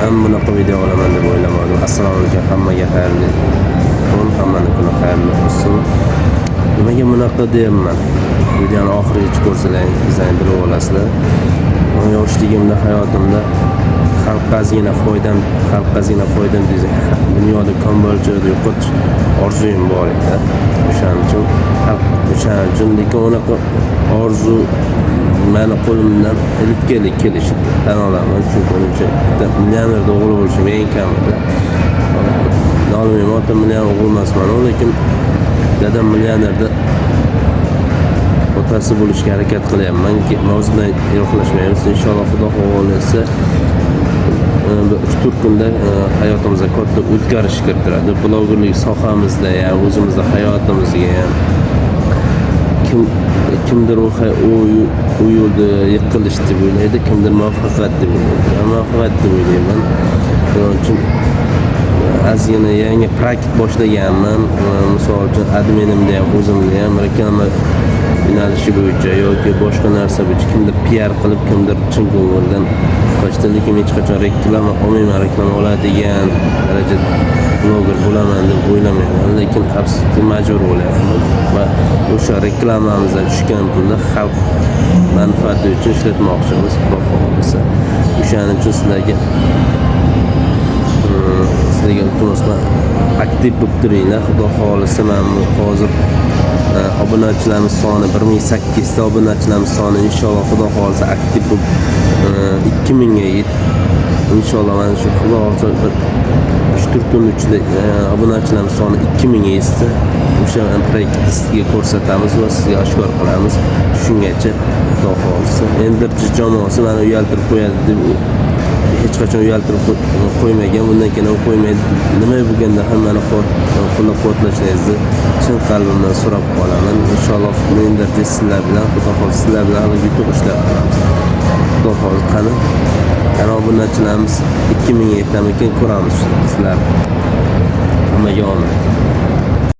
men bunaqa video olaman deb o'ylamadim. Assalomu alaykum, hammaga xayrli kun, hammaning kuni xayrli bo'lsin. Nimaga bunaqa deyapman? Videoni oxirigacha ko'rsalaringiz bilib olasizlar. Yoshligimda, hayotimda xalqqa ozgina foydam desak, dunyoda kombolchilikni yo'qotish orzuyim bor edi. O'shaning uchun lekin unaqa orzu meni qo'limdan ilib kelishdi. Tan olaman, chunki bitta millioner o'g'li bo'lishim eng kamida. Nolmayman, ota millioner o'g'il emasman, lekin dadam millionerda otasi bo'lishga harakat qilyapman. Mavzudan yiroqlashmaymiz. Inshaalloh Xudo xohlasa 3-4 kunda hayotimizga katta o'zgarish kiritiladi. Blogerlik sohamizda, ya'ni o'zimizning hayotimizga ham kimdir u yo'lda yiqilish deb o'ylaydi, kimdir muvaffaqiyat deb o'ylaydi. Men muvaffaqiyat deb o'ylayman. Shuning uchun ozgina yangi praktik boshlaganman. Misol uchun adminimda ham, o'zimda ham reklama yo'nalishi bo'yicha yoki boshqa narsa bo'yicha kimdir PR qilib, kimdir chin ko'ngildan qochdi, lekin hech qachon reklama olmayman, reklama oladigan darajada bloger bo'laman deb o'ylamayman, lekin afsuski majbur bo'lyapman va o'sha reklamamizdan tushgan pulni xalq manfaati uchun ishlatmoqchimiz. Xudo xohlasa o'shaning uchun sizlarga iltimoslar aktiv bo'lib turinglar. Xudo xohlasa men hozir obunachilarimiz soni 1800 ta obunachilarimiz soni inshaalloh Xudo xohlasa aktiv bo'lib 2000 ga inshaalloh mana shu Xudo xohlasa 3-4 kun ichida obunachilarimiz soni 2000 ga yetsa o'sha proyektni sizga ko'rsatamiz va sizga oshkor qilamiz. Shungacha Xudo xohlasa Enderchi jamoasi meni uyaltirib qo'yadi deb hech qachon uyaltirib qo'ymagan, bundan keyin ham qo'ymaydi. Nima bo'lganda ham meni qo'llab-quvvatlashingizni chin qalbimdan so'rab qolaman. Inshaalloh menda sizlar bilan, Xudo xohlasa sizlar bilan yutuq ishlar qilamiz. Xudo xohlasa qani obunachilarimiz 2000 ga yetamikin ko'ramiz sizlar. Hammaga omad.